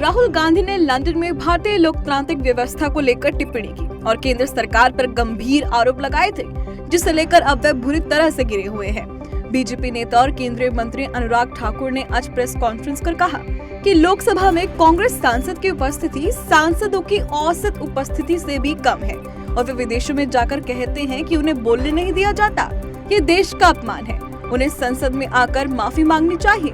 राहुल गांधी ने लंदन में भारतीय लोकतांत्रिक व्यवस्था को लेकर टिप्पणी की और केंद्र सरकार पर गंभीर आरोप लगाए थे, जिसे लेकर अब वे बुरी तरह से गिरे हुए हैं। बीजेपी नेता और केंद्रीय मंत्री अनुराग ठाकुर ने आज प्रेस कॉन्फ्रेंस कर कहा कि लोकसभा में कांग्रेस सांसद की उपस्थिति सांसदों की औसत उपस्थिति से भी कम है और वे विदेशों में जाकर कहते हैं कि उन्हें बोलने नहीं दिया जाता। ये देश का अपमान है, उन्हें संसद में आकर माफी मांगनी चाहिए।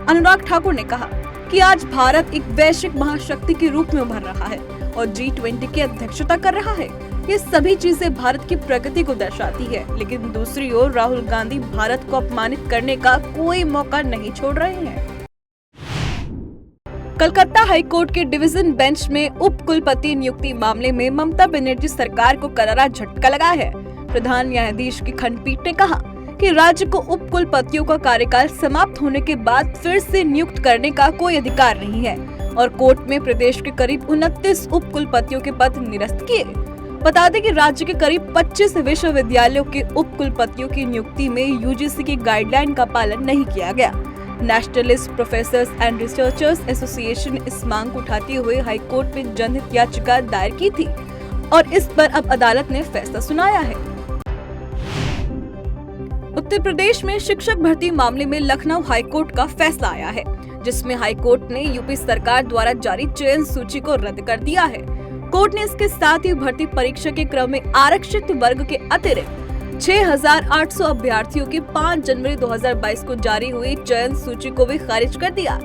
अनुराग ठाकुर ने कहा कि आज भारत एक वैश्विक महाशक्ति के रूप में उभर रहा है और G20 की अध्यक्षता कर रहा है। ये सभी चीजें भारत की प्रगति को दर्शाती है, लेकिन दूसरी ओर राहुल गांधी भारत को अपमानित करने का कोई मौका नहीं छोड़ रहे हैं। कलकत्ता हाईकोर्ट के डिवीजन बेंच में उप कुलपति नियुक्ति मामले में ममता बनर्जी सरकार को करारा झटका लगा है। प्रधान न्यायाधीश की खंडपीठ ने कहा कि राज्य को उप कुलपतियों का कार्यकाल समाप्त होने के बाद फिर से नियुक्त करने का कोई अधिकार नहीं है और कोर्ट में प्रदेश के करीब 29 उप कुलपतियों के पद निरस्त किए। बता दें कि राज्य के करीब 25 विश्वविद्यालयों के उप कुलपतियों की नियुक्ति में यूजीसी की गाइडलाइन का पालन नहीं किया गया। Nationalist professors and researchers association इस मांग को उठाते हुए हाईकोर्ट में जनहित याचिका दायर की थी और इस पर अब अदालत ने फैसला सुनाया है। उत्तर प्रदेश में शिक्षक भर्ती मामले में लखनऊ हाईकोर्ट का फैसला आया है, जिसमें हाईकोर्ट ने यूपी सरकार द्वारा जारी चयन सूची को रद्द कर दिया है। कोर्ट ने इसके साथ ही भर्ती परीक्षा के क्रम में आरक्षित वर्ग के अतिरिक्त 6,800 अभ्यर्थियों की 5 जनवरी 2022 को जारी हुई चयन सूची को भी खारिज कर दिया।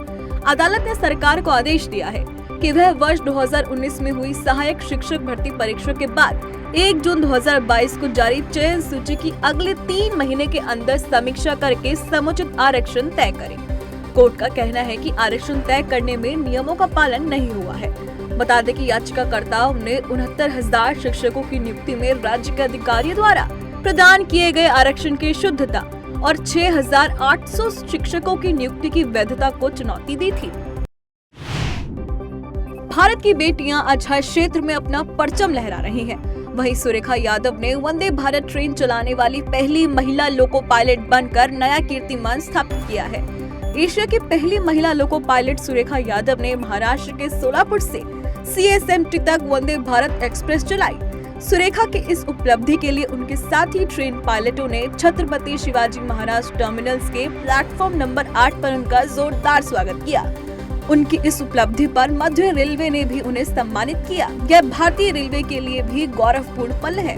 अदालत ने सरकार को आदेश दिया है कि वह वर्ष 2019 में हुई सहायक शिक्षक भर्ती परीक्षा के बाद 1 जून 2022 को जारी चयन सूची की अगले 3 महीने के अंदर समीक्षा करके समुचित आरक्षण तय करे। कोर्ट का कहना है कि आरक्षण तय करने में नियमों का पालन नहीं हुआ है। बता दें कि याचिकाकर्ताओं ने 69,000 शिक्षकों की नियुक्ति में राज्य के अधिकारियों द्वारा प्रदान किए गए आरक्षण की शुद्धता और 6,800 शिक्षकों की नियुक्ति की वैधता को चुनौती दी थी। भारत की बेटियां आज हर क्षेत्र में अपना परचम लहरा रही हैं। वहीं सुरेखा यादव ने वंदे भारत ट्रेन चलाने वाली पहली महिला लोको पायलट बनकर नया कीर्तिमान स्थापित किया है। एशिया की पहली महिला लोको पायलट सुरेखा यादव ने महाराष्ट्र के सोलापुर से CSMT तक वंदे भारत एक्सप्रेस चलाई। सुरेखा की इस उपलब्धि के लिए उनके साथी ट्रेन पायलटों ने छत्रपति शिवाजी महाराज टर्मिनल्स के प्लेटफॉर्म नंबर 8 पर उनका जोरदार स्वागत किया। उनकी इस उपलब्धि पर मध्य रेलवे ने भी उन्हें सम्मानित किया। यह भारतीय रेलवे के लिए भी गौरवपूर्ण पल है।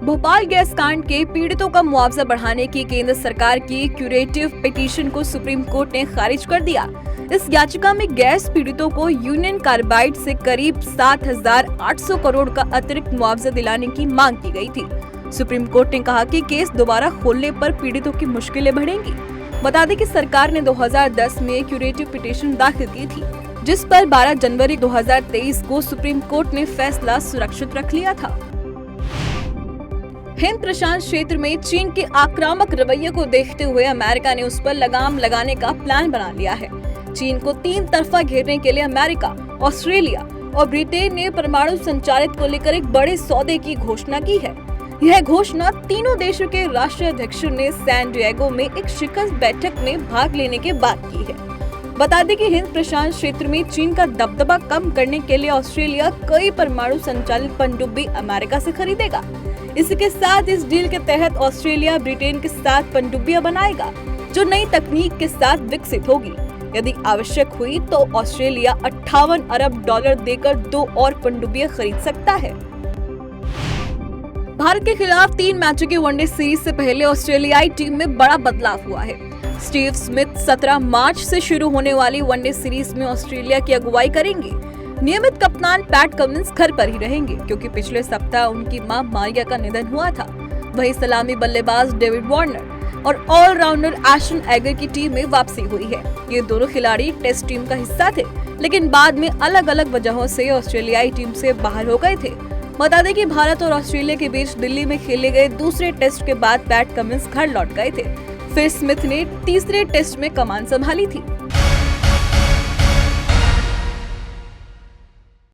भोपाल गैस कांड के पीड़ितों का मुआवजा बढ़ाने की केंद्र सरकार की क्यूरेटिव पिटीशन को सुप्रीम कोर्ट ने खारिज कर दिया। इस याचिका में गैस पीड़ितों को यूनियन कार्बाइड से करीब 7,800 करोड़ का अतिरिक्त मुआवजा दिलाने की मांग की गई थी। सुप्रीम कोर्ट ने कहा कि केस दोबारा खोलने पर पीड़ितों की मुश्किलें बढ़ेंगी। बता दें कि सरकार ने 2010 में क्यूरेटिव पिटीशन दाखिल की थी, जिस पर 12 जनवरी 2023 को सुप्रीम कोर्ट ने फैसला सुरक्षित रख लिया था। हिंद प्रशांत क्षेत्र में चीन के आक्रामक रवैये को देखते हुए अमेरिका ने उस पर लगाम लगाने का प्लान बना लिया है। चीन को 3 तरफा घेरने के लिए अमेरिका, ऑस्ट्रेलिया और ब्रिटेन ने परमाणु संचालित को लेकर एक बड़े सौदे की घोषणा की है। यह घोषणा तीनों देशों के राष्ट्रीय अध्यक्षों ने सैन डिएगो में एक शिखर बैठक में भाग लेने के बाद की है। बता दें कि हिंद प्रशांत क्षेत्र में चीन का दबदबा कम करने के लिए ऑस्ट्रेलिया कई परमाणु संचालित पनडुब्बी अमेरिका से खरीदेगा। इसके साथ इस डील के तहत ऑस्ट्रेलिया ब्रिटेन के साथ पनडुब्बियां बनाएगा, जो नई तकनीक के साथ विकसित होगी। यदि आवश्यक हुई तो ऑस्ट्रेलिया 58 अरब डॉलर देकर 2 और पनडुब्बियां खरीद सकता है। भारत के खिलाफ 3 मैचों की वनडे सीरीज से पहले ऑस्ट्रेलियाई टीम में बड़ा बदलाव हुआ है। स्टीव स्मिथ 17 मार्च से शुरू होने वाली वनडे सीरीज में ऑस्ट्रेलिया की अगुवाई करेंगे। नियमित कप्तान पैट कमिंस घर पर ही रहेंगे, क्योंकि पिछले सप्ताह उनकी मां मारिया का निधन हुआ था। वहीं सलामी बल्लेबाज डेविड वार्नर और ऑलराउंडर एशन एगर की टीम में वापसी हुई है। ये दोनों खिलाड़ी टेस्ट टीम का हिस्सा थे, लेकिन बाद में अलग अलग वजहों से ऑस्ट्रेलियाई टीम से बाहर हो गए थे। बता दें कि भारत और ऑस्ट्रेलिया के बीच दिल्ली में खेले गए दूसरे टेस्ट के बाद पैट कमिंस घर लौट गए थे। फिर स्मिथ ने तीसरे टेस्ट में कमान संभाली थी।